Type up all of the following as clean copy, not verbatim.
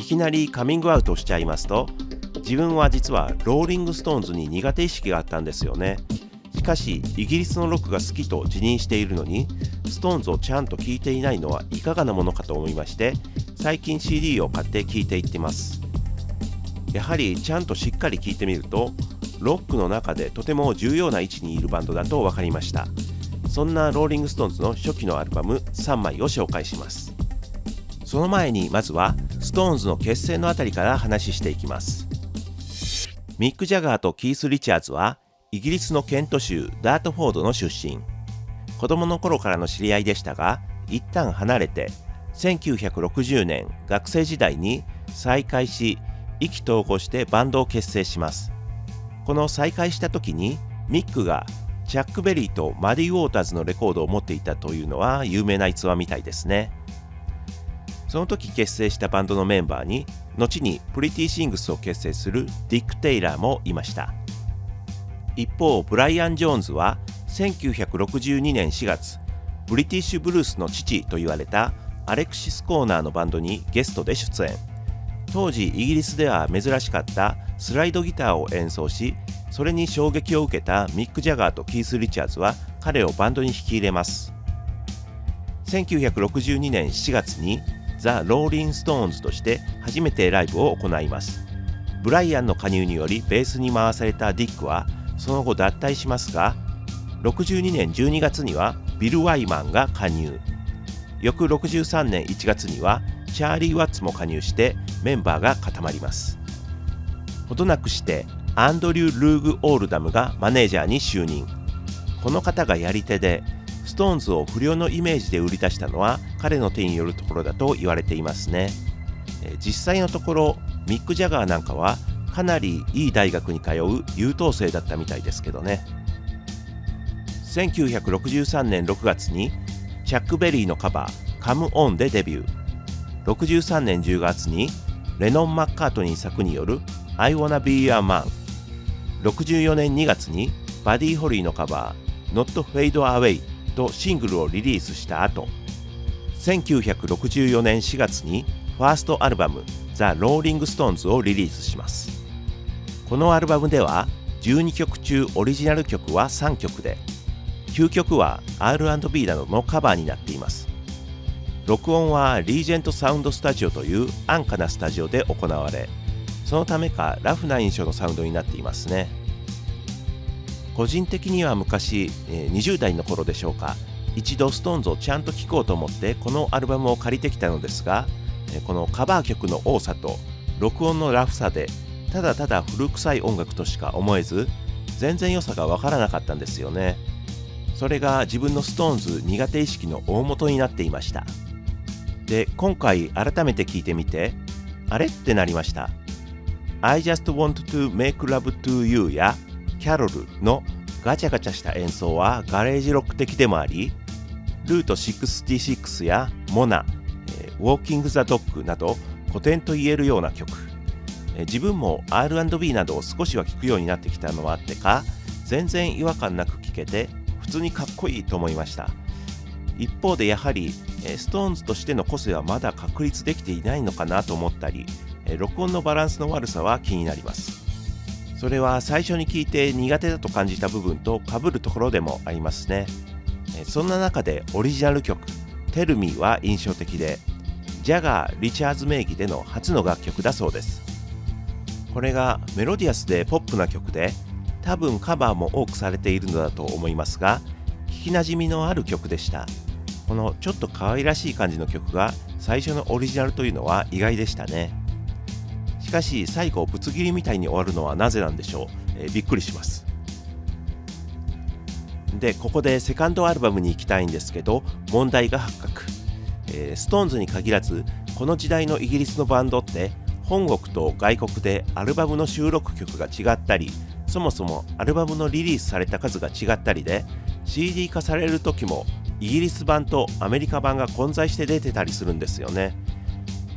きなりカミングアウトしちゃいますと、自分は実はローリングストーンズに苦手意識があったんですよね。しかしイギリスのロックが好きと自認しているのに、ストーンズをちゃんと聴いていないのはいかがなものかと思いまして、最近 CD を買って聴いていってます。やはりちゃんとしっかり聴いてみると、ロックの中でとても重要な位置にいるバンドだと分かりました。そんなローリングストーンズの初期のアルバム3枚を紹介します。その前にまずはストーンズの結成のあたりから話していきます。ミック・ジャガーとキース・リチャーズはイギリスのケント州ダートフォードの出身。子供の頃からの知り合いでしたが、一旦離れて1960年学生時代に再会し、意気投合してバンドを結成します。この再会した時にミックがチャック・ベリーとマディ・ウォーターズのレコードを持っていたというのは有名な逸話みたいですね。その時結成したバンドのメンバーに後にプリティ・シングスを結成するディック・テイラーもいました。一方ブライアン・ジョーンズは1962年4月、ブリティッシュブルースの父と言われたアレクシス・コーナーのバンドにゲストで出演。当時イギリスでは珍しかったスライドギターを演奏し、それに衝撃を受けたミック・ジャガーとキース・リチャーズは彼をバンドに引き入れます。1962年7月にザ・ローリン・ストーンズとして初めてライブを行います。ブライアンの加入によりベースに回されたディックはその後脱退しますが、62年12月にはビル・ワイマンが加入。翌63年1月にはチャーリー・ワッツも加入してメンバーが固まります。ほどなくしてアンドリュー・ルーグ・オールダムがマネージャーに就任。この方がやり手で、ストーンズを不良のイメージで売り出したのは彼の手によるところだと言われていますね。実際のところミック・ジャガーなんかはかなりいい大学に通う優等生だったみたいですけどね。1963年6月にチャック・ベリーのカバーカム・オンでデビュー。63年10月にレノン・マッカートニー作による I Wanna Be Your Man。 64年2月にバディ・ホリーのカバー Not Fade Awayとシングルをリリースした後、1964年4月にファーストアルバム The Rolling Stones をリリースします。このアルバムでは12曲中オリジナル曲は3曲で、9曲は R&B などのカバーになっています。録音はリージェントサウンドスタジオという安価なスタジオで行われ、そのためかラフな印象のサウンドになっていますね。個人的には昔、20代の頃でしょうか、一度ストーンズをちゃんと聴こうと思ってこのアルバムを借りてきたのですが、このカバー曲の多さと録音のラフさでただただ古臭い音楽としか思えず、全然良さがわからなかったんですよね。それが自分のストーンズ苦手意識の大元になっていました。で、今回改めて聴いてみて、あれってなりました。I Just Want to Make Love to You やキャロルのガチャガチャした演奏はガレージロック的でもあり、ルート66やモナ、ウォーキング・ザ・ドッグなど古典と言えるような曲、自分も R&B などを少しは聴くようになってきたのもあってか、全然違和感なく聴けて普通にかっこいいと思いました。一方でやはりストーンズとしての個性はまだ確立できていないのかなと思ったり、録音のバランスの悪さは気になります。それは最初に聞いて苦手だと感じた部分と被るところでもありますね。そんな中でオリジナル曲 Tell Me は印象的で、ジャガー・リチャーズ名義での初の楽曲だそうです。これがメロディアスでポップな曲で、多分カバーも多くされているのだと思いますが、聞きなじみのある曲でした。このちょっと可愛らしい感じの曲が最初のオリジナルというのは意外でしたね。しかし最後ぶつ切りみたいに終わるのはなぜなんでしょう。びっくりします。で、ここでセカンドアルバムに行きたいんですけど、問題が発覚。ストーンズに限らずこの時代のイギリスのバンドって本国と外国でアルバムの収録曲が違ったり、そもそもアルバムのリリースされた数が違ったりで、 CD 化される時もイギリス版とアメリカ版が混在して出てたりするんですよね。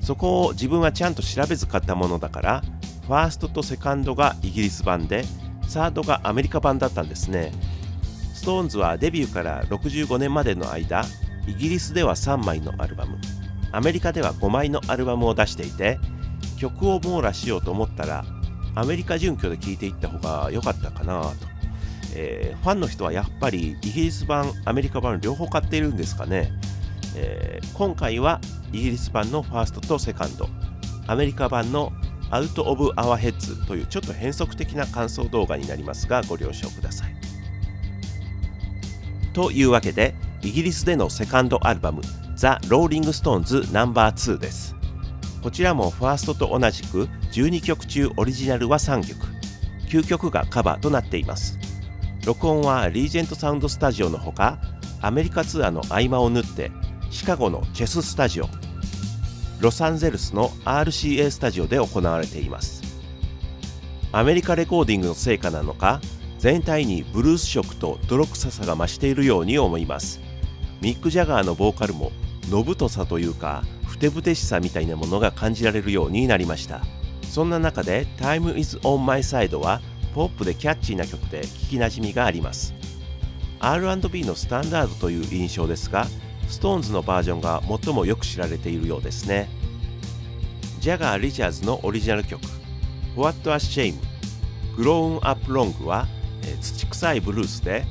そこを自分はちゃんと調べず買ったものだから、ファーストとセカンドがイギリス版でサードがアメリカ版だったんですね。ストーンズはデビューから65年までの間、イギリスでは3枚のアルバム、アメリカでは5枚のアルバムを出していて、曲を網羅しようと思ったらアメリカ準拠で聴いていった方が良かったかなと、ファンの人はやっぱりイギリス版アメリカ版両方買っているんですかね。今回はイギリス版のファーストとセカンド、アメリカ版のアウトオブアワーヘッズというちょっと変則的な感想動画になりますがご了承ください。というわけでイギリスでのセカンドアルバムザ・ローリング・ストーンズ No.2 です。こちらもファーストと同じく12曲中オリジナルは3曲、9曲がカバーとなっています。録音はリージェントサウンドスタジオのほか、アメリカツアーの合間を縫ってシカゴのチェススタジオ、ロサンゼルスの RCA スタジオで行われています。アメリカレコーディングの成果なのか、全体にブルース色と泥臭さが増しているように思います。ミック・ジャガーのボーカルものぶとさというかふてぶてしさみたいなものが感じられるようになりました。そんな中で Time is on my side はポップでキャッチーな曲で聞きなじみがあります。 R&B のスタンダードという印象ですが、SixTONES のバージョンが最もよく知られているようですね。ジャガー・リチャーズのオリジナル曲 What a Shame Grown Up Wrong は土臭いブルースで、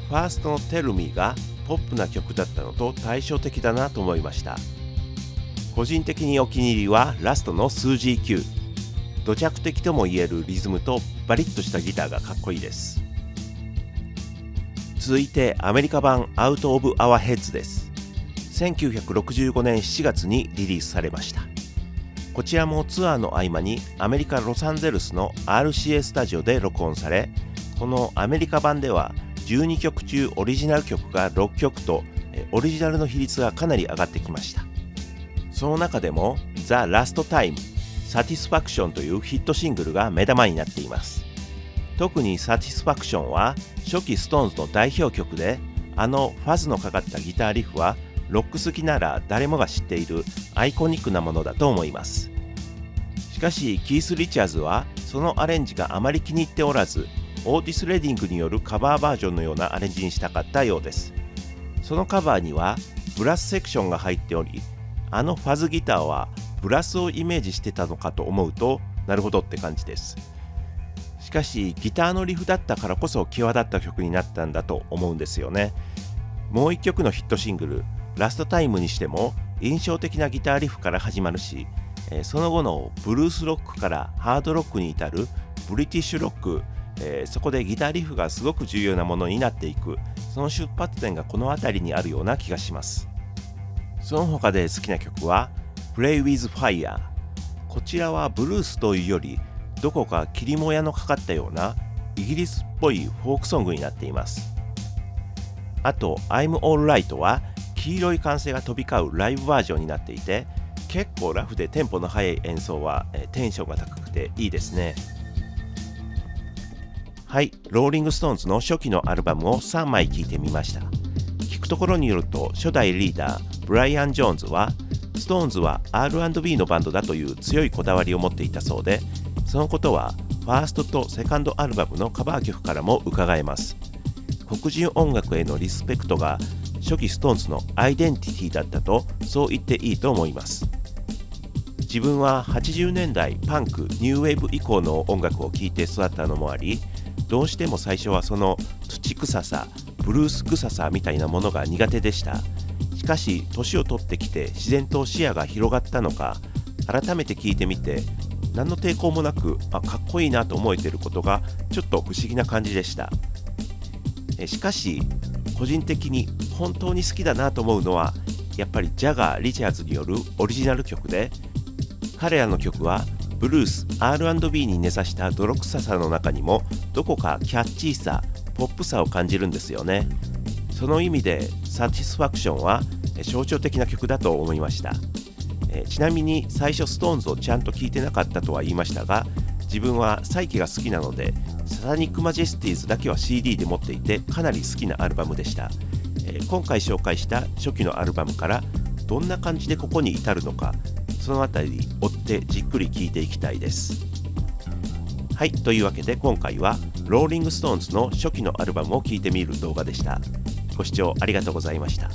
ファーストの Tell Me がポップな曲だったのと対照的だなと思いました。個人的にお気に入りはラストの数字9、土着的ともいえるリズムとバリッとしたギターがかっこいいです。続いてアメリカ版 Out of Our Heads です。1965年7月にリリースされました。こちらもツアーの合間にアメリカ・ロサンゼルスの RCA スタジオで録音され、このアメリカ版では12曲中オリジナル曲が6曲とオリジナルの比率がかなり上がってきました。その中でも The Last Time Satisfaction というヒットシングルが目玉になっています。特に Satisfaction は初期 SixTONES の代表曲で、ファズのかかったギターリフはロック好きなら誰もが知っているアイコニックなものだと思います。しかしキース・リチャーズはそのアレンジがあまり気に入っておらず、オーティス・レディングによるカバーバージョンのようなアレンジにしたかったようです。そのカバーにはブラスセクションが入っており、ファズギターはブラスをイメージしてたのかと思うと、なるほどって感じです。しかしギターのリフだったからこそ際立った曲になったんだと思うんですよね。もう一曲のヒットシングルラストタイムにしても印象的なギターリフから始まるし、その後のブルースロックからハードロックに至るブリティッシュロック、そこでギターリフがすごく重要なものになっていく、その出発点がこの辺りにあるような気がします。その他で好きな曲は Play with Fire。 こちらはブルースというよりどこか霧もやのかかったようなイギリスっぽいフォークソングになっています。あと I'm Alright は黄色い歓声が飛び交うライブバージョンになっていて、結構ラフでテンポの速い演奏はテンションが高くていいですね。はい、ローリング・ストーンズの初期のアルバムを3枚聴いてみました。聞くところによると初代リーダーブライアン・ジョーンズはストーンズは R&B のバンドだという強いこだわりを持っていたそうで、そのことはファーストとセカンドアルバムのカバー曲からも伺えます。黒人音楽へのリスペクトが初期ストーンズのアイデンティティだったと、そう言っていいと思います。自分は80年代パンクニューウェーブ以降の音楽を聴いて育ったのもあり、どうしても最初はその土臭さブルース臭さみたいなものが苦手でした。しかし年を取ってきて自然と視野が広がったのか、改めて聴いてみて何の抵抗もなくかっこいいなと思えていることがちょっと不思議な感じでした。しかし個人的に本当に好きだなと思うのはやっぱりジャガー・リチャーズによるオリジナル曲で、彼らの曲はブルース R&B に根ざした泥臭さの中にもどこかキャッチーさポップさを感じるんですよね。その意味でサティスファクションは象徴的な曲だと思いました。ちなみに最初ストーンズをちゃんと聴いてなかったとは言いましたが、自分はサイケが好きなのでサタニックマジェスティーズだけは CD で持っていてかなり好きなアルバムでした。今回紹介した初期のアルバムからどんな感じでここに至るのか、そのあたり追ってじっくり聴いていきたいです。はい、というわけで今回はローリング・ストーンズの初期のアルバムを聴いてみる動画でした。ご視聴ありがとうございました。